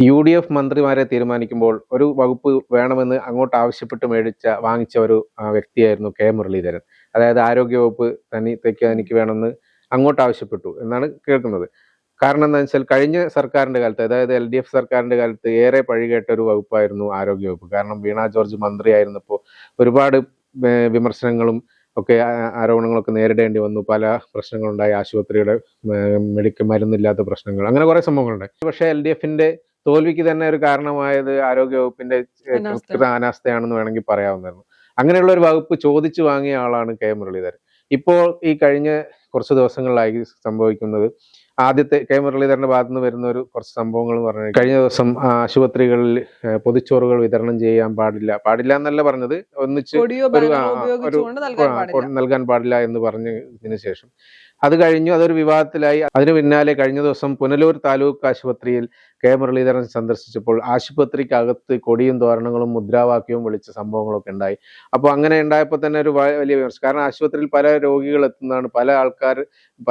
UDF മന്ത്രിമാരെ തീരുമാനിക്കുമ്പോൾ ഒരു വകുപ്പ് വേണമെന്ന് അങ്ങോട്ട് ആവശ്യപ്പെട്ട് വാങ്ങിച്ച ഒരു വ്യക്തിയായിരുന്നു മുരളീധരൻ. അതായത് ആരോഗ്യവകുപ്പ് തനിക്ക് വേണമെന്ന് അങ്ങോട്ട് ആവശ്യപ്പെട്ടു എന്നാണ് കേൾക്കുന്നത്. കാരണം എന്താണെന്ന് വെച്ചാൽ കഴിഞ്ഞ സർക്കാരിന്റെ കാലത്ത്, അതായത് LDF സർക്കാരിന്റെ കാലത്ത് ഏറെ പഴികേട്ട ഒരു വകുപ്പായിരുന്നു ആരോഗ്യവകുപ്പ്. കാരണം വീണ ജോർജ് മന്ത്രിയായിരുന്നപ്പോൾ ഒരുപാട് വിമർശനങ്ങളും ഒക്കെ ആരോപണങ്ങളൊക്കെ നേരിടേണ്ടി വന്നു. പല പ്രശ്നങ്ങളുണ്ടായി. ആശുപത്രിയുടെ മരുന്നില്ലാത്ത പ്രശ്നങ്ങൾ, അങ്ങനെ കുറെ സംഭവങ്ങളുണ്ടായി. പക്ഷേ LDFന്റെ തോൽവിക്ക് തന്നെ ഒരു കാരണമായത് ആരോഗ്യവകുപ്പിന്റെ അനാസ്ഥയാണെന്ന് വേണമെങ്കിൽ പറയാവുന്നതായിരുന്നു. അങ്ങനെയുള്ള ഒരു വകുപ്പ് ചോദിച്ചു വാങ്ങിയ ആളാണ് മുരളീധരൻ. ഇപ്പോൾ ഈ കഴിഞ്ഞ കുറച്ച് ദിവസങ്ങളിലായി സംഭവിക്കുന്നത്, ആദ്യത്തെ മുരളീധരന്റെ ഭാഗത്തു നിന്ന് വരുന്ന കുറച്ച് സംഭവങ്ങൾ എന്ന് പറഞ്ഞാൽ, കഴിഞ്ഞ ദിവസം ആശുപത്രികളിൽ പൊതിച്ചോറുകൾ വിതരണം ചെയ്യാൻ പാടില്ല എന്നല്ല പറഞ്ഞത്, ഒന്നിച്ച് നൽകാൻ പാടില്ല എന്ന് പറഞ്ഞതിന് ശേഷം അത് കഴിഞ്ഞു. അതൊരു വിവാദത്തിലായി. അതിനു പിന്നാലെ കഴിഞ്ഞ ദിവസം പുനലൂർ താലൂക്ക് ആശുപത്രിയിൽ മുരളീധരൻ സന്ദർശിച്ചപ്പോൾ ആശുപത്രിക്കകത്ത് കൊടിയും തോരണങ്ങളും മുദ്രാവാക്യവും വിളിച്ച സംഭവങ്ങളൊക്കെ ഉണ്ടായി. അപ്പോൾ അങ്ങനെ ഉണ്ടായപ്പോൾ തന്നെ ഒരു വലിയ വിമർശനം. കാരണം ആശുപത്രിയിൽ പല രോഗികൾ എത്തുന്നതാണ്. പല ആൾക്കാർ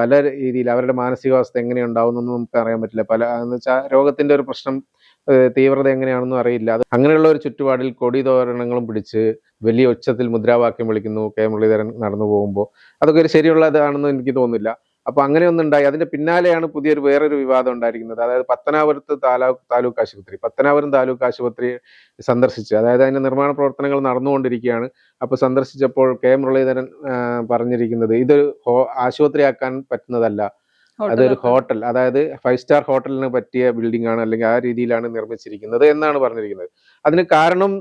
പല രീതിയിൽ അവരുടെ മാനസികാവസ്ഥ എങ്ങനെയുണ്ടാവുന്നൊന്നും നമുക്ക് അറിയാൻ പറ്റില്ല. എന്ന് വെച്ചാൽ രോഗത്തിന്റെ ഒരു പ്രശ്നം തീവ്രത എങ്ങനെയാണെന്നും അറിയില്ല. അങ്ങനെയുള്ള ഒരു ചുറ്റുപാടിൽ കൊടി തോരണങ്ങളും പിടിച്ച് വലിയ ഉച്ചത്തിൽ മുദ്രാവാക്യം വിളിക്കുന്നു മുരളീധരൻ നടന്നു പോകുമ്പോൾ. അതൊക്കെ ഒരു ശരിയുള്ളതാണെന്ന് എനിക്ക് തോന്നുന്നില്ല. അപ്പൊ അങ്ങനെയൊന്നുണ്ടായി. അതിന്റെ പിന്നാലെയാണ് വേറൊരു വിവാദം ഉണ്ടായിരിക്കുന്നത്. അതായത് പത്തനാപുരത്ത് പത്തനാപുരം താലൂക്ക് ആശുപത്രി സന്ദർശിച്ച്, അതായത് അതിന്റെ നിർമ്മാണ പ്രവർത്തനങ്ങൾ നടന്നുകൊണ്ടിരിക്കുകയാണ്. അപ്പൊ സന്ദർശിച്ചപ്പോൾ മുരളീധരൻ പറഞ്ഞിരിക്കുന്നത്, ഇതൊരു ആശുപത്രിയാക്കാൻ പറ്റുന്നതല്ല, അതൊരു ഹോട്ടൽ, അതായത് 5 സ്റ്റാർ ഹോട്ടലിന് പറ്റിയ ബിൽഡിംഗ് ആണ്, അല്ലെങ്കിൽ ആ രീതിയിലാണ് നിർമ്മിച്ചിരിക്കുന്നത് എന്നാണ് പറഞ്ഞിരിക്കുന്നത്. അതിന് കാരണം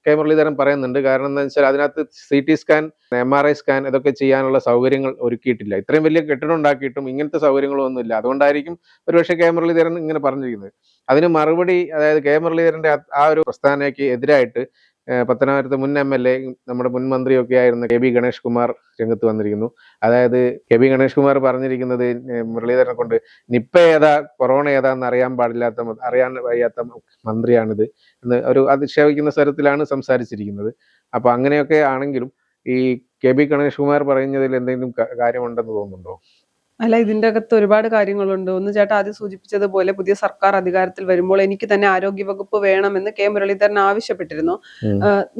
മുരളീധരൻ പറയുന്നുണ്ട്. കാരണം എന്താ വെച്ചാൽ അതിനകത്ത് CT സ്കാൻ, MRI സ്കാൻ ഇതൊക്കെ ചെയ്യാനുള്ള സൗകര്യങ്ങൾ ഒരുക്കിയിട്ടില്ല. ഇത്രയും വലിയ കെട്ടിടം ഉണ്ടാക്കിയിട്ടും ഇങ്ങനത്തെ സൗകര്യങ്ങളൊന്നും ഇല്ല. അതുകൊണ്ടായിരിക്കും ഒരുപക്ഷെ മുരളീധരൻ ഇങ്ങനെ പറഞ്ഞിരിക്കുന്നത്. അതിന് മറുപടി, അതായത് മുരളീധരന്റെ ആ ഒരു പ്രസ്താവനയ്ക്ക് എതിരായിട്ട് പത്തനാപുരത്ത് മുൻ MLA, നമ്മുടെ മുൻ മന്ത്രിയൊക്കെ ആയിരുന്ന KB ഗണേഷ് കുമാർ രംഗത്ത് വന്നിരിക്കുന്നു. അതായത് KB ഗണേഷ് കുമാർ പറഞ്ഞിരിക്കുന്നത്, മുരളീധരനെ കൊണ്ട് നിപ്പ ഏതാ കൊറോണ ഏതാന്ന് അറിയാൻ വയ്യാത്ത മന്ത്രിയാണിത് എന്ന് ഒരു അധിക്ഷേപിക്കുന്ന സ്വരത്തിലാണ് സംസാരിച്ചിരിക്കുന്നത്. അപ്പൊ അങ്ങനെയൊക്കെ ആണെങ്കിലും ഈ KB ഗണേഷ് കുമാർ പറയുന്നതിൽ എന്തെങ്കിലും കാര്യമുണ്ടെന്ന് തോന്നുന്നുണ്ടോ? അല്ല, ഇതിന്റെ അകത്ത് ഒരുപാട് കാര്യങ്ങളുണ്ട്. ഒന്ന് ചേട്ടാ ആദ്യം സൂചിപ്പിച്ചതുപോലെ പുതിയ സർക്കാർ അധികാരത്തിൽ വരുമ്പോൾ എനിക്ക് തന്നെ ആരോഗ്യവകുപ്പ് വേണമെന്ന് മുരളീധരൻ ആവശ്യപ്പെട്ടിരുന്നു.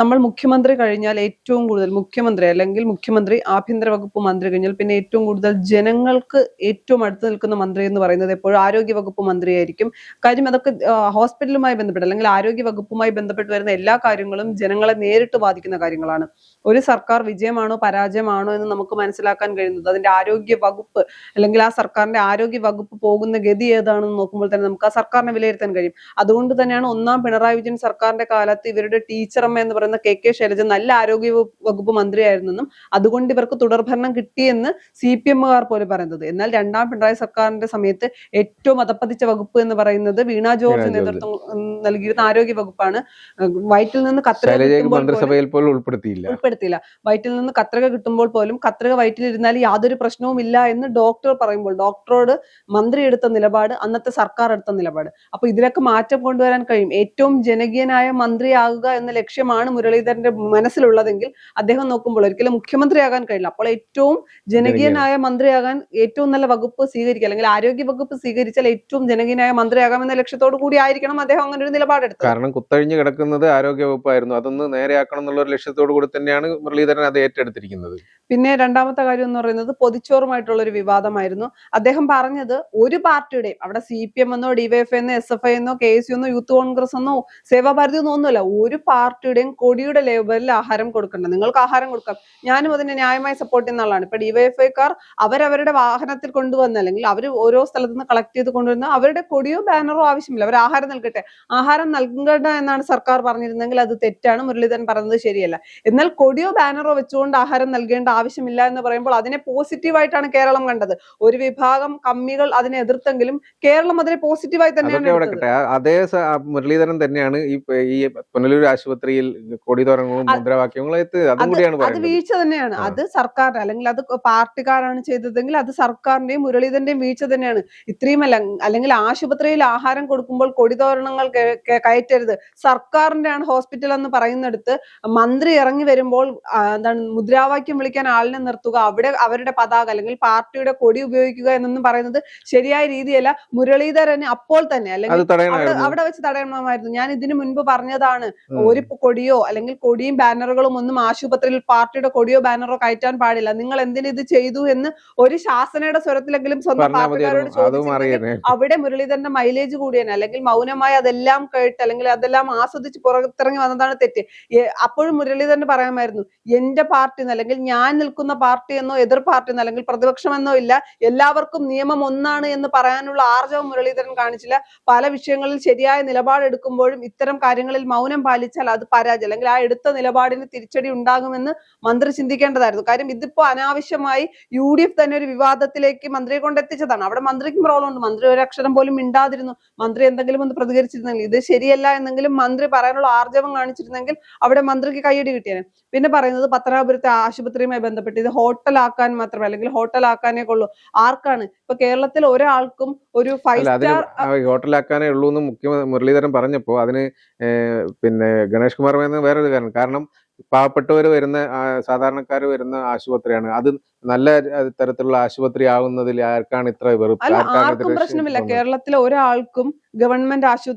നമ്മൾ മുഖ്യമന്ത്രി കഴിഞ്ഞാൽ ഏറ്റവും കൂടുതൽ മുഖ്യമന്ത്രി ആഭ്യന്തര വകുപ്പ് മന്ത്രി കഴിഞ്ഞാൽ പിന്നെ ഏറ്റവും കൂടുതൽ ജനങ്ങൾക്ക് ഏറ്റവും അടുത്ത് നിൽക്കുന്ന മന്ത്രി എന്ന് പറയുന്നത് എപ്പോഴും ആരോഗ്യവകുപ്പ് മന്ത്രിയായിരിക്കും. കാര്യം അതൊക്കെ ഹോസ്പിറ്റലുമായി ബന്ധപ്പെട്ട് അല്ലെങ്കിൽ ആരോഗ്യവകുപ്പുമായി ബന്ധപ്പെട്ട് വരുന്ന എല്ലാ കാര്യങ്ങളും ജനങ്ങളെ നേരിട്ട് ബാധിക്കുന്ന കാര്യങ്ങളാണ്. ഒരു സർക്കാർ വിജയമാണോ പരാജയമാണോ എന്ന് നമുക്ക് മനസ്സിലാക്കാൻ കഴിയുന്നത് അതിന്റെ ആരോഗ്യ വകുപ്പ് അല്ലെങ്കിൽ ആ സർക്കാരിന്റെ ആരോഗ്യ വകുപ്പ് പോകുന്ന ഗതി ഏതാണെന്ന് നോക്കുമ്പോൾ തന്നെ നമുക്ക് ആ സർക്കാരിനെ വിലയിരുത്താൻ കഴിയും. അതുകൊണ്ട് തന്നെയാണ് ഒന്നാം പിണറായി വിജയൻ സർക്കാരിന്റെ കാലത്ത് ഇവരുടെ ടീച്ചറമ്മ എന്ന് പറയുന്ന KK ശൈലജ നല്ല ആരോഗ്യ വകുപ്പ് മന്ത്രിയായിരുന്നെന്നും അതുകൊണ്ട് ഇവർക്ക് തുടർഭരണം കിട്ടിയെന്ന് CPM-കാർ പോലും പറയുന്നത്. എന്നാൽ രണ്ടാം പിണറായി സർക്കാരിന്റെ സമയത്ത് ഏറ്റവും അധപ്പതിച്ച വകുപ്പ് എന്ന് പറയുന്നത് വീണ ജോർജ് നേതൃത്വം നൽകിയിരുന്ന ആരോഗ്യ വകുപ്പാണ്. വയറ്റിൽ നിന്ന് ഉൾപ്പെടുത്തിയില്ല. വയറ്റിൽ നിന്ന് കത്രിക കിട്ടുമ്പോൾ പോലും കത്രിക വയറ്റിലിരുന്നാൽ യാതൊരു പ്രശ്നവും ഇല്ല എന്ന് ഡോക്ടർ പറയുമ്പോൾ ഡോക്ടറോട് മന്ത്രി എടുത്ത നിലപാട്, അന്നത്തെ സർക്കാർ എടുത്ത നിലപാട്. അപ്പൊ ഇതിലൊക്കെ മാറ്റം കൊണ്ടുവരാൻ കഴിയും. ഏറ്റവും ജനകീയനായ മന്ത്രിയാകുക എന്ന ലക്ഷ്യമാണ് മുരളീധരന്റെ മനസ്സിലുള്ളതെങ്കിൽ അദ്ദേഹം നോക്കുമ്പോൾ ഒരിക്കലും മുഖ്യമന്ത്രിയാകാൻ കഴിയില്ല. അപ്പോൾ ഏറ്റവും ജനകീയനായ മന്ത്രിയാകാൻ ഏറ്റവും നല്ല വകുപ്പ് സ്വീകരിക്കുക, അല്ലെങ്കിൽ ആരോഗ്യ വകുപ്പ് സ്വീകരിച്ചാൽ ഏറ്റവും ജനകീയനായ മന്ത്രിയാകാമെന്ന ലക്ഷ്യത്തോടു കൂടി ആയിരിക്കണം അദ്ദേഹം അങ്ങനെ ഒരു നിലപാടെടുത്തത്. കാരണം കുത്തഴിഞ്ഞു കിടക്കുന്നത് ആരോഗ്യ വകുപ്പായിരുന്നു. അതൊന്ന് നേരെയാക്കണം എന്നുള്ള ഒരു ലക്ഷ്യത്തോടു കൂടി തന്നെയാണ് മുരളീധരൻ അത് ഏറ്റെടുത്തിരിക്കുന്നത്. പിന്നെ രണ്ടാമത്തെ കാര്യം എന്ന് പറയുന്നത് പൊതിച്ചോറുമായിട്ടുള്ള ഒരു വിവാദമായിരുന്നു. അദ്ദേഹം പറഞ്ഞത് ഒരു പാർട്ടിയുടെയും, അവിടെ CPM എന്നോ DYFI എന്നോ SFI എന്നോ KSU എന്നോ യൂത്ത് കോൺഗ്രസ് എന്നോ സേവാഭാരതി എന്നോ ഒന്നുമല്ല, ഒരു പാർട്ടിയുടെയും കൊടിയുടെ ലേബലിൽ ആഹാരം കൊടുക്കണ്ട, നിങ്ങൾക്ക് ആഹാരം കൊടുക്കാം. ഞാനും അതിനെ ന്യായമായി സപ്പോർട്ട് ചെയ്യുന്ന ആളാണ്. ഇപ്പൊ DYFI-ക്കാർ അവരവരുടെ വാഹനത്തിൽ കൊണ്ടുവന്ന, അല്ലെങ്കിൽ അവർ ഓരോ സ്ഥലത്ത് നിന്ന് കളക്ട് ചെയ്ത് കൊണ്ടുവരുന്ന അവരുടെ കൊടിയോ ബാനറോ ആവശ്യമില്ല, അവർ ആഹാരം നൽകട്ടെ. ആഹാരം നൽകണ്ട എന്നാണ് സർക്കാർ പറഞ്ഞിരുന്നെങ്കിൽ അത് തെറ്റാണ്. മുരളീധരൻ പറഞ്ഞത് ശരിയല്ല. എന്നാൽ കൊടിയോ ബാനറോ വെച്ചുകൊണ്ട് ആഹാരം നൽകേണ്ട ആവശ്യമില്ല എന്ന് പറയുമ്പോൾ അതിനെ പോസിറ്റീവായിട്ടാണ് കേരളം കണ്ടത്. ഒരു വിഭാഗം കമ്മികൾ അതിനെ എതിർത്തെങ്കിലും കേരളം അതിനെ പോസിറ്റീവായി തന്നെയാണ്. അതേ മുരളീധരൻ തന്നെയാണ് ഈ പുനലൂർ ആശുപത്രിയിൽ കൊടിതോരണങ്ങളും മുദ്രാവാക്യങ്ങളും അത് വീഴ്ച തന്നെയാണ്. അത് സർക്കാരിന്റെ, അല്ലെങ്കിൽ അത് പാർട്ടിക്കാരാണ് ചെയ്തതെങ്കിൽ അത് സർക്കാരിന്റെയും മുരളീധരന്റെയും വീഴ്ച തന്നെയാണ്. ഇത്രയുമല്ല, അല്ലെങ്കിൽ ആശുപത്രിയിൽ ആഹാരം കൊടുക്കുമ്പോൾ കൊടിതോരണങ്ങൾ കയറ്റരുത്, സർക്കാരിന്റെ ആണ് ഹോസ്പിറ്റൽ എന്ന് പറയുന്നിടത്ത് മന്ത്രി ഇറങ്ങി വരുമ്പോൾ എന്താണ് മുദ്രാവാക്യം വിളിക്കാൻ ആളിനെ നിർത്തുക, അവിടെ അവരുടെ പതാക അല്ലെങ്കിൽ പാർട്ടിയുടെ കൊടി ഉപയോഗിക്കുക എന്നൊന്നും പറയുന്നത് ശരിയായ രീതിയല്ല. മുരളീധരന് അപ്പോൾ തന്നെ അല്ലെങ്കിൽ അവിടെ വെച്ച് തടയണമായിരുന്നു. ഞാൻ ഇതിനു മുൻപ് പറഞ്ഞതാണ്, ഒരു കൊടിയോ അല്ലെങ്കിൽ കൊടിയും ബാനറുകളും ഒന്നും ആശുപത്രിയിൽ പാർട്ടിയുടെ കൊടിയോ ബാനറോ കയറ്റാൻ പാടില്ല. നിങ്ങൾ എന്തിനു ഇത് ചെയ്തു എന്ന് ഒരു ശാസനയുടെ സ്വരത്തിലെങ്കിലും സ്വന്തം പാർട്ടിക്കാരോട് ചോദിച്ചു. അവിടെ മുരളീധരന്റെ മൈലേജ് കൂടിയാണ്, അല്ലെങ്കിൽ മൗനമായി അതെല്ലാം കേട്ട് അല്ലെങ്കിൽ അതെല്ലാം ആസ്വദിച്ച് പുറത്തിറങ്ങി വന്നതാണ് തെറ്റ്. അപ്പോഴും മുരളീധരന് പറയാമായിരുന്നു, എന്റെ പാർട്ടി അല്ലെങ്കിൽ ഞാൻ നിൽക്കുന്ന പാർട്ടി എന്നോ എതിർ പാർട്ടി എന്നോ അല്ലെങ്കിൽ പ്രതിപക്ഷമെന്നോ ഇല്ല, എല്ലാവർക്കും നിയമം ഒന്നാണ് എന്ന് പറയാനുള്ള ആർജവം മുരളീധരൻ കാണിച്ചില്ല. പല വിഷയങ്ങളിൽ ശരിയായ നിലപാടെടുക്കുമ്പോഴും ഇത്തരം കാര്യങ്ങളിൽ മൗനം പാലിച്ചാൽ അത് പരാജയം അല്ലെങ്കിൽ ആ എടുത്ത നിലപാടിന് തിരിച്ചടി ഉണ്ടാകുമെന്ന് മന്ത്രി ചിന്തിക്കേണ്ടതായിരുന്നു. കാര്യം ഇതിപ്പോ അനാവശ്യമായി UDF തന്നെ ഒരു വിവാദത്തിലേക്ക് മന്ത്രിയെ കൊണ്ടെത്തിച്ചതാണ്. അവിടെ മന്ത്രിക്കും റോളുണ്ട്. മന്ത്രി ഒരു അക്ഷരം പോലും മിണ്ടാതിരുന്നു. മന്ത്രി എന്തെങ്കിലും ഒന്ന് പ്രതികരിച്ചിരുന്നെങ്കിൽ, ഇത് ശരിയല്ല എന്നെങ്കിലും മന്ത്രി പറയാനുള്ള ആർജവം കാണിച്ചിരുന്നെങ്കിൽ അവിടെ മന്ത്രിക്ക് കൈയടി കിട്ടിയേനെ. പിന്നെ പറയുന്നത് പത്തനാപുരത്തെ ആശുപത്രിയുമായി ബന്ധപ്പെട്ട് ഇത് ഹോട്ടലാക്കാൻ മാത്രമേ അല്ലെങ്കിൽ ഹോട്ടലാക്കാനേ കൊള്ളൂ. ആർക്കാണ്? ഇപ്പൊ കേരളത്തിൽ ഒരാൾക്കും ഒരു 5 സ്റ്റാർ ഹോട്ടലാക്കാനേ ഉള്ളൂ എന്ന് മുരളീധരൻ പറഞ്ഞപ്പോ അതിന് പിന്നെ ഗണേഷ് കുമാർ വേറൊരു കാരണം പാവപ്പെട്ടവർ വരുന്ന സാധാരണക്കാർ വരുന്ന ആശുപത്രിയാണ്. അത് നല്ല തരത്തിലുള്ള ആശുപത്രി ആവുന്നതിൽ ആർക്കാണ് ഇത്ര വെറുപ്പ്? ആർക്കും പ്രശ്നമില്ല. കേരളത്തിലെ ഒരാൾക്കും ഗവൺമെന്റ്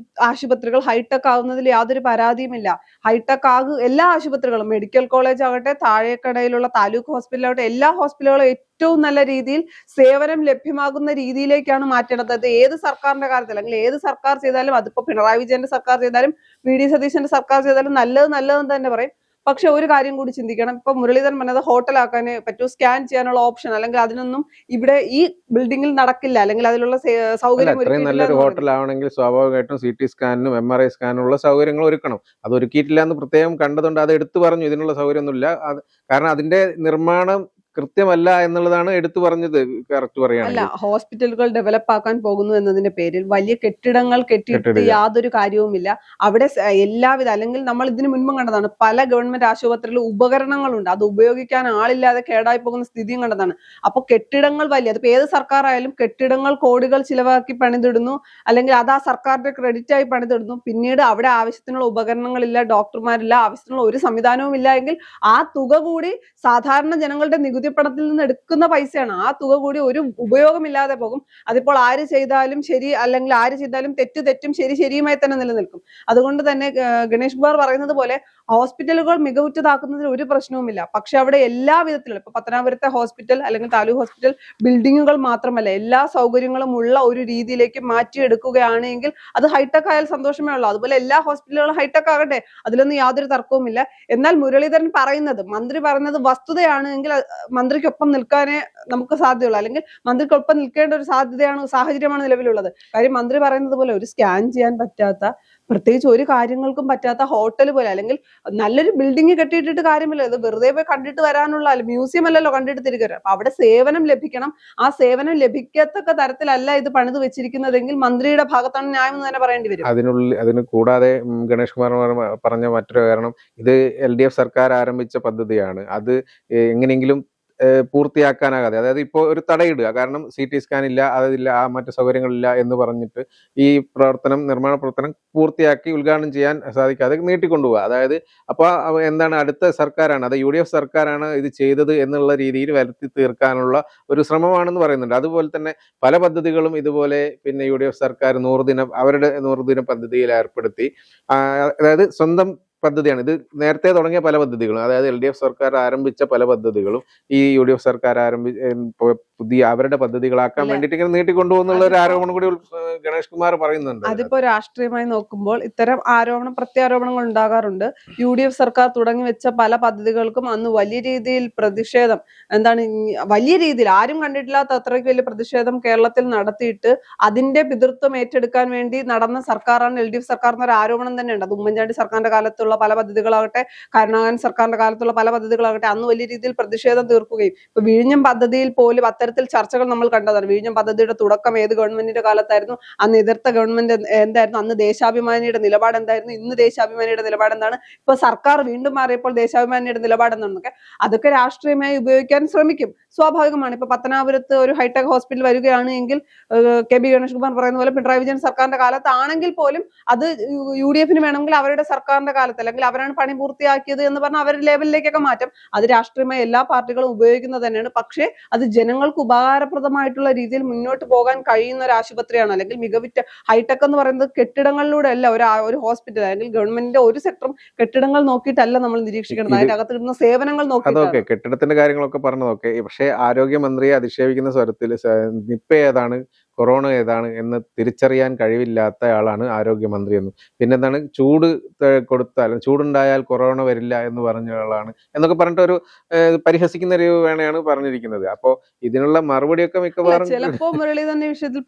ആശുപത്രികൾ ഹൈടെക് ആവുന്നതിൽ യാതൊരു പരാതിയുമില്ല. ഹൈടെക് എല്ലാ ആശുപത്രികളും, മെഡിക്കൽ കോളേജ് ആകട്ടെ, താഴേക്കടയിലുള്ള താലൂക്ക് ഹോസ്പിറ്റലാകട്ടെ, എല്ലാ ഹോസ്പിറ്റലുകളും ഏറ്റവും നല്ല രീതിയിൽ സേവനം ലഭ്യമാകുന്ന രീതിയിലേക്കാണ് മാറ്റേണ്ടത്. അത് ഏത് സർക്കാരിന്റെ കാര്യത്തിൽ അല്ലെങ്കിൽ ഏത് സർക്കാർ ചെയ്താലും, അതിപ്പോ പിണറായി വിജയന്റെ സർക്കാർ ചെയ്താലും VD സതീശന്റെ സർക്കാർ ചെയ്താലും നല്ലതെന്ന് തന്നെ പറയും. പക്ഷെ ഒരു കാര്യം കൂടി ചിന്തിക്കണം. ഇപ്പൊ മുരളീധരൻ പറഞ്ഞത് ഹോട്ടലാക്കാനേ പറ്റൂ, സ്കാൻ ചെയ്യാനുള്ള ഓപ്ഷൻ അല്ലെങ്കിൽ അതിനൊന്നും ഇവിടെ ഈ ബിൽഡിംഗിൽ നടക്കില്ല, അല്ലെങ്കിൽ അതിലുള്ള സൗകര്യം നല്ലൊരു ഹോട്ടൽ ആവണമെങ്കിൽ സ്വാഭാവികമായിട്ടും CT സ്കാനിനും MRI സ്കാനിനുള്ള സൗകര്യങ്ങൾ ഒരുക്കണം. അത് ഒരുക്കിയിട്ടില്ല എന്ന് പ്രത്യേകം കണ്ടതുകൊണ്ട് അത് എടുത്തു പറഞ്ഞു. ഇതിനുള്ള സൗകര്യമൊന്നുമില്ല, കാരണം അതിന്റെ നിർമ്മാണം കൃത്യമല്ല എന്നുള്ളതാണ് എടുത്തു പറഞ്ഞത്. കറക്റ്റ് പറയുകയാണെങ്കിൽ ഹോസ്പിറ്റലുകൾ ഡെവലപ്പ് ആക്കാൻ പോകുന്നു എന്നതിന്റെ പേരിൽ വലിയ കെട്ടിടങ്ങൾ കെട്ടിയിട്ട് യാതൊരു കാര്യവുമില്ല. അവിടെ എല്ലാവിധ അല്ലെങ്കിൽ നമ്മൾ ഇതിനു മുൻപും കണ്ടതാണ്, പല ഗവൺമെന്റ് ആശുപത്രികളിൽ ഉപകരണങ്ങളുണ്ട്, അത് ഉപയോഗിക്കാൻ ആളില്ലാതെ കേടായി പോകുന്ന സ്ഥിതിയും കണ്ടതാണ്. അപ്പൊ കെട്ടിടങ്ങൾ വലിയ, അതിപ്പോ ഏത് സർക്കാർ ആയാലും കെട്ടിടങ്ങൾ കോടികൾ ചിലവാക്കി പണിതിടുന്നു, അല്ലെങ്കിൽ അത് ആ സർക്കാരിന്റെ ക്രെഡിറ്റ് ആയി പണിതിടുന്നു. പിന്നീട് അവിടെ ആവശ്യത്തിനുള്ള ഉപകരണങ്ങളില്ല, ഡോക്ടർമാരില്ല, ആവശ്യത്തിനുള്ള ഒരു സംവിധാനവും ഇല്ല എങ്കിൽ ആ തുക കൂടി സാധാരണ ജനങ്ങളുടെ നികുതി പണത്തിൽ നിന്ന് എടുക്കുന്ന പൈസയാണ്. ആ തുക കൂടി ഒരു ഉപയോഗമില്ലാതെ പോകും. അതിപ്പോൾ ആര് ചെയ്താലും ശരി അല്ലെങ്കിൽ ആര് ചെയ്താലും തെറ്റും ശരിയുമായി തന്നെ നിലനിൽക്കും. അതുകൊണ്ട് തന്നെ ഗണേഷ് കുമാർ പറയുന്നത് പോലെ ഹോസ്പിറ്റലുകൾ മികവുറ്റതാക്കുന്നതിൽ ഒരു പ്രശ്നവുമില്ല. പക്ഷെ അവിടെ എല്ലാ വിധത്തിലും ഇപ്പൊ പത്തനാപുരത്തെ ഹോസ്പിറ്റൽ അല്ലെങ്കിൽ താലൂക്ക് ഹോസ്പിറ്റൽ ബിൽഡിങ്ങുകൾ മാത്രമല്ല എല്ലാ സൗകര്യങ്ങളും ഉള്ള ഒരു രീതിയിലേക്ക് മാറ്റിയെടുക്കുകയാണെങ്കിൽ അത് ഹൈടെക് ആയാൽ സന്തോഷമേ ഉള്ളൂ. അതുപോലെ എല്ലാ ഹോസ്പിറ്റലുകളും ഹൈടെക് ആകട്ടെ, അതിലൊന്നും യാതൊരു തർക്കവുമില്ല. എന്നാൽ മുരളീധരൻ പറയുന്നത്, മന്ത്രി പറയുന്നത് വസ്തുതയാണ് എങ്കിൽ മന്ത്രിക്കൊപ്പം നിൽക്കാനേ നമുക്ക് സാധ്യതയുള്ളൂ, അല്ലെങ്കിൽ മന്ത്രിക്കൊപ്പം നിൽക്കേണ്ട ഒരു സാഹചര്യമാണ് നിലവിലുള്ളത്. കാര്യം മന്ത്രി പറയുന്നത് പോലെ ഒരു സ്കാൻ ചെയ്യാൻ പറ്റാത്ത, പ്രത്യേകിച്ച് ഒരു കാര്യങ്ങൾക്കും പറ്റാത്ത ഹോട്ടൽ പോലെ അല്ലെങ്കിൽ നല്ലൊരു ബിൽഡിംഗ് കെട്ടിയിട്ടിട്ട് കാര്യമില്ല. ഇത് വെറുതെ പോയി കണ്ടിട്ട് വരാനുള്ള മ്യൂസിയം അല്ലല്ലോ കണ്ടിട്ട് തിരികെ വരാം. അപ്പൊ അവിടെ സേവനം ലഭിക്കണം. ആ സേവനം ലഭിക്കത്തക്ക തരത്തിലല്ല ഇത് പണിത് വെച്ചിരിക്കുന്നതെങ്കിൽ മന്ത്രിയുടെ ഭാഗത്താണ് ന്യായം തന്നെ പറയേണ്ടി വരും. അതിന് കൂടാതെ ഗണേഷ് കുമാർ പറഞ്ഞ മറ്റൊരു കാരണം, ഇത് LDF സർക്കാർ ആരംഭിച്ച പദ്ധതിയാണ്. അത് എങ്ങനെയെങ്കിലും പൂർത്തിയാക്കാനാകാതെ, അതായത് ഇപ്പോൾ ഒരു തടയിടുക, കാരണം CT സ്കാൻ ഇല്ല, അതില്ല, ആ മറ്റു സൗകര്യങ്ങളില്ല എന്ന് പറഞ്ഞിട്ട് ഈ നിർമ്മാണ പ്രവർത്തനം പൂർത്തിയാക്കി ഉദ്ഘാടനം ചെയ്യാൻ സാധിക്കാതെ നീട്ടിക്കൊണ്ടുപോകുക. അതായത് അപ്പോൾ എന്താണ്, അടുത്ത സർക്കാരാണ്, അത് UDF സർക്കാരാണ് ഇത് ചെയ്തത് എന്നുള്ള രീതിയിൽ വരുത്തി തീർക്കാനുള്ള ഒരു ശ്രമമാണെന്ന് പറയുന്നുണ്ട്. അതുപോലെ തന്നെ പല പദ്ധതികളും ഇതുപോലെ പിന്നെ UDF സർക്കാർ അവരുടെ 100 ദിന പദ്ധതിയിൽ ഏർപ്പെടുത്തി, അതായത് സ്വന്തം പദ്ധതിയാണ് ഇത്. നേരത്തെ തുടങ്ങിയ പല പദ്ധതികളും, അതായത് LDF സർക്കാർ ആരംഭിച്ച പല പദ്ധതികളും ഈ UDF സർക്കാർ പുതിയ അവരുടെ പദ്ധതികളാക്കാൻ വേണ്ടിയിട്ട് ഇങ്ങനെ നീട്ടിക്കൊണ്ടുപോകുന്നുള്ള ഒരു ആരോപണം കൂടി ഗണേഷ് കുമാർ പറയുന്നുണ്ട്. അതിപ്പോ രാഷ്ട്രീയമായി നോക്കുമ്പോൾ ഇത്തരം പ്രത്യാരോപണങ്ങൾ ഉണ്ടാകാറുണ്ട്. UDF സർക്കാർ തുടങ്ങി വെച്ച പല പദ്ധതികൾക്കും അന്ന് വലിയ രീതിയിൽ പ്രതിഷേധം, വലിയ രീതിയിൽ ആരും കണ്ടിട്ടില്ലാത്ത അത്രയ്ക്ക് വലിയ പ്രതിഷേധം കേരളത്തിൽ നടത്തിയിട്ട് അതിന്റെ പിതൃത്വം ഏറ്റെടുക്കാൻ വേണ്ടി നടന്ന സർക്കാരാണ് LDF സർക്കാർ എന്നൊരു ആരോപണം തന്നെയുണ്ട്. അത് ഉമ്മൻചാണ്ടി സർക്കാരിന്റെ കാലത്തുള്ള കാലത്തുള്ള പല പദ്ധതികളാകട്ടെ, കരുണാകരൻ സർക്കാരിന്റെ കാലത്തുള്ള പല പദ്ധതികളാകട്ടെ അന്ന് വലിയ രീതിയിൽ പ്രതിഷേധം തീർക്കുകയും ഇപ്പൊ വിഴിഞ്ഞം പദ്ധതിയിൽ പോലും അത്തരത്തിൽ ചർച്ചകൾ നമ്മൾ കണ്ടതാണ്. വിഴിഞ്ഞം പദ്ധതിയുടെ തുടക്കം ഏത് ഗവൺമെന്റിന്റെ കാലത്തായിരുന്നു, അന്ന് എതിർത്ത ഗവൺമെന്റ് എന്തായിരുന്നു, അന്ന് ദേശാഭിമാനിയുടെ നിലപാട് എന്തായിരുന്നു, ഇന്ന് ദേശാഭിമാനിയുടെ നിലപാട് എന്താണ്, ഇപ്പൊ സർക്കാർ വീണ്ടും മാറിയപ്പോൾ ദേശാഭിമാനിയുടെ നിലപാട് എന്താണെന്നൊക്കെ അതൊക്കെ രാഷ്ട്രീയമായി ഉപയോഗിക്കാൻ ശ്രമിക്കും. സ്വാഭാവികമാണ്. ഇപ്പൊ പത്തനാപുരത്ത് ഒരു ഹൈടെക് ഹോസ്പിറ്റൽ വരികയാണ് എങ്കിൽ കെ.ബി. ഗണേഷ് കുമാർ പറയുന്ന പോലെ പിണറായി വിജയൻ സർക്കാരിന്റെ കാലത്താണെങ്കിൽ പോലും അത് UDF വേണമെങ്കിൽ അവരുടെ സർക്കാരിന്റെ കാലത്ത് അല്ലെങ്കിൽ അവരാണ് പണി പൂർത്തിയാക്കിയത് എന്ന് പറഞ്ഞാൽ അവരുടെ ലേബലിലേക്കൊക്കെ മാറ്റം. അത് രാഷ്ട്രീയമായി എല്ലാ പാർട്ടികളും ഉപയോഗിക്കുന്നത് തന്നെയാണ്. പക്ഷേ അത് ജനങ്ങൾക്ക് ഉപകാരപ്രദമായിട്ടുള്ള രീതിയിൽ മുന്നോട്ട് പോകാൻ കഴിയുന്ന ഒരു ആശുപത്രിയാണ്. അല്ലെങ്കിൽ മികവിറ്റ ഹൈടെക് എന്ന് പറയുന്നത് കെട്ടിടങ്ങളിലൂടെ അല്ല ഒരു ഹോസ്പിറ്റൽ അല്ലെങ്കിൽ ഗവൺമെന്റിന്റെ ഒരു സെക്ടറും കെട്ടിടങ്ങൾ നോക്കിയിട്ടല്ല നമ്മൾ നിരീക്ഷിക്കുന്നത്, അതിന്റെ അകത്ത് കിട്ടുന്ന സേവനങ്ങൾ നോക്കി. കെട്ടിടത്തിന്റെ കാര്യങ്ങളൊക്കെ പറഞ്ഞതൊക്കെ, പക്ഷേ ആരോഗ്യമന്ത്രിയെ അധിക്ഷേപിക്കുന്ന സ്വരത്തിൽ നിപ്പ ഏതാണ് കൊറോണ ഏതാണ് എന്ന് തിരിച്ചറിയാൻ കഴിവില്ലാത്ത ആളാണ് ആരോഗ്യമന്ത്രി എന്നും, പിന്നെന്താണ് ചൂട് കൊടുത്താൽ ചൂടുണ്ടായാൽ കൊറോണ വരില്ല എന്ന് പറഞ്ഞ ആളാണ് എന്നൊക്കെ പറഞ്ഞിട്ട് ഒരു പരിഹസിക്കുന്ന ഒരു വേണയാണ് പറഞ്ഞിരിക്കുന്നത്. അപ്പോ ഇതിനുള്ള മറുപടിയൊക്കെ മിക്കവാറും ചിലപ്പോ മുരളീധരൻ ഈ വിഷയത്തിൽ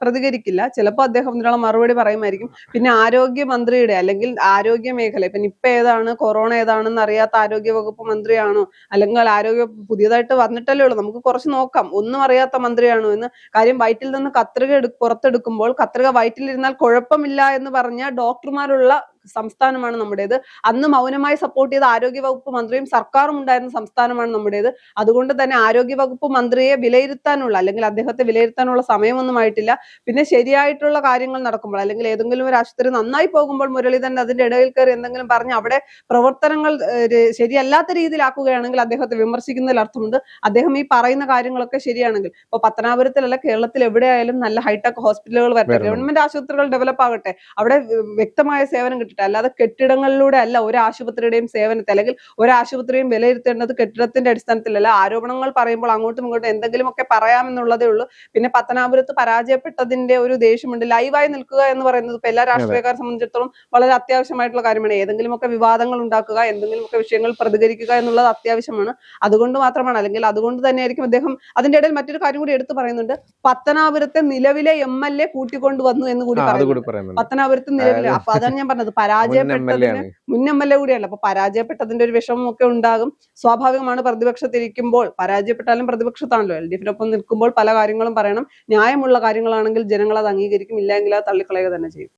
പ്രതികരിക്കില്ല, ചിലപ്പോ അദ്ദേഹം ഇതിനുള്ള മറുപടി പറയുമായിരിക്കും. പിന്നെ ആരോഗ്യമന്ത്രിയുടെ അല്ലെങ്കിൽ ആരോഗ്യ മേഖല ഇപ്പൊ നിപ്പ ഏതാണ് കൊറോണ ഏതാണെന്ന് അറിയാത്ത ആരോഗ്യ വകുപ്പ് മന്ത്രിയാണോ, അല്ലെങ്കിൽ ആരോഗ്യ പുതിയതായിട്ട് വന്നിട്ടല്ലേ ഉള്ളൂ, നമുക്ക് കുറച്ച് നോക്കാം, ഒന്നും അറിയാത്ത മന്ത്രിയാണോ എന്ന്. കാര്യം വയറ്റിൽ നിന്ന് കത്രിക പുറത്തെടുക്കുമ്പോൾ കത്രിക വയറ്റിലിരുന്നാൽ കുഴപ്പമില്ല എന്ന് പറഞ്ഞ ഡോക്ടർമാരുള്ള സംസ്ഥാനമാണ് നമ്മുടേത്. അന്ന് മൗനമായി സപ്പോർട്ട് ചെയ്ത ആരോഗ്യ വകുപ്പ് മന്ത്രിയും സർക്കാരും ഉണ്ടായിരുന്ന സംസ്ഥാനമാണ് നമ്മുടേത്. അതുകൊണ്ട് തന്നെ ആരോഗ്യ വകുപ്പ് മന്ത്രിയെ വിലയിരുത്താനുള്ള അല്ലെങ്കിൽ അദ്ദേഹത്തെ വിലയിരുത്താനുള്ള സമയമൊന്നും ആയിട്ടില്ല. പിന്നെ ശരിയായിട്ടുള്ള കാര്യങ്ങൾ നടക്കുമ്പോൾ അല്ലെങ്കിൽ ഏതെങ്കിലും ഒരു ആശുപത്രി നന്നായി പോകുമ്പോൾ മുരളീധരൻ അതിന്റെ ഇടയിൽ കയറി എന്തെങ്കിലും പറഞ്ഞ് അവിടെ പ്രവർത്തനങ്ങൾ ശരിയല്ലാത്ത രീതിയിലാക്കുകയാണെങ്കിൽ അദ്ദേഹത്തെ വിമർശിക്കുന്നതിൽ അർത്ഥമുണ്ട്. അദ്ദേഹം ഈ പറയുന്ന കാര്യങ്ങളൊക്കെ ശരിയാണെങ്കിൽ ഇപ്പൊ പത്തനാപുരത്തിലല്ല കേരളത്തിൽ എവിടെയായാലും നല്ല ഹൈടെക് ഹോസ്പിറ്റലുകൾ വരട്ടെ, ഗവൺമെന്റ് ആശുപത്രികൾ ഡെവലപ്പ് ആകട്ടെ, അവിടെ വ്യക്തമായ സേവനം കിട്ടും. അല്ലാതെ കെട്ടിടങ്ങളിലൂടെ അല്ല ഒരു ആശുപത്രിയുടെയും സേവനത്തെ അല്ലെങ്കിൽ ഒരു ആശുപത്രിയും വിലയിരുത്തേണ്ടത് കെട്ടിടത്തിന്റെ അടിസ്ഥാനത്തിലല്ല. ആരോപണങ്ങൾ പറയുമ്പോൾ അങ്ങോട്ടും ഇങ്ങോട്ടും എന്തെങ്കിലുമൊക്കെ പറയാമെന്നുള്ളതേ ഉള്ളൂ. പിന്നെ പത്തനാപുരത്ത് പരാജയപ്പെട്ടതിന്റെ ഒരു ദേഷ്യമുണ്ട്. ലൈവായി നിൽക്കുക എന്ന് പറയുന്നത് ഇപ്പൊ എല്ലാ രാഷ്ട്രീയക്കാരെ സംബന്ധിച്ചിടത്തോളം വളരെ അത്യാവശ്യമായിട്ടുള്ള കാര്യമാണ്. ഏതെങ്കിലുമൊക്കെ വിവാദങ്ങൾ ഉണ്ടാക്കുക, എന്തെങ്കിലുമൊക്കെ വിഷയങ്ങൾ പ്രതികരിക്കുക എന്നുള്ളത് അത്യാവശ്യമാണ്. അതുകൊണ്ട് മാത്രമാണ്, അല്ലെങ്കിൽ അതുകൊണ്ട് തന്നെയായിരിക്കും അദ്ദേഹം അതിന്റെ ഇടയിൽ മറ്റൊരു കാര്യം കൂടി എടുത്തു പറയുന്നുണ്ട്. പത്തനാപുരത്തെ നിലവിലെ MLA കൂട്ടിക്കൊണ്ടുവന്നു എന്ന് കൂടി പറയുന്നു. പത്തനാപുരത്ത് നിലവിലെ, അപ്പൊ അതാണ് ഞാൻ പറഞ്ഞത്, പരാജയപ്പെട്ടതിന് മുൻ MLA കൂടിയല്ല. അപ്പൊ പരാജയപ്പെട്ടതിന്റെ ഒരു വിഷമമൊക്കെ ഉണ്ടാകും. സ്വാഭാവികമാണ്. പ്രതിപക്ഷത്തിരിക്കുമ്പോൾ പരാജയപ്പെട്ടാലും പ്രതിപക്ഷത്താണല്ലോ, LDF-നൊപ്പം നിൽക്കുമ്പോൾ പല കാര്യങ്ങളും പറയണം. ന്യായമുള്ള കാര്യങ്ങളാണെങ്കിൽ ജനങ്ങൾ അത് അംഗീകരിക്കും, ഇല്ലെങ്കിൽ അത് തള്ളിക്കളയുക തന്നെ ചെയ്യും.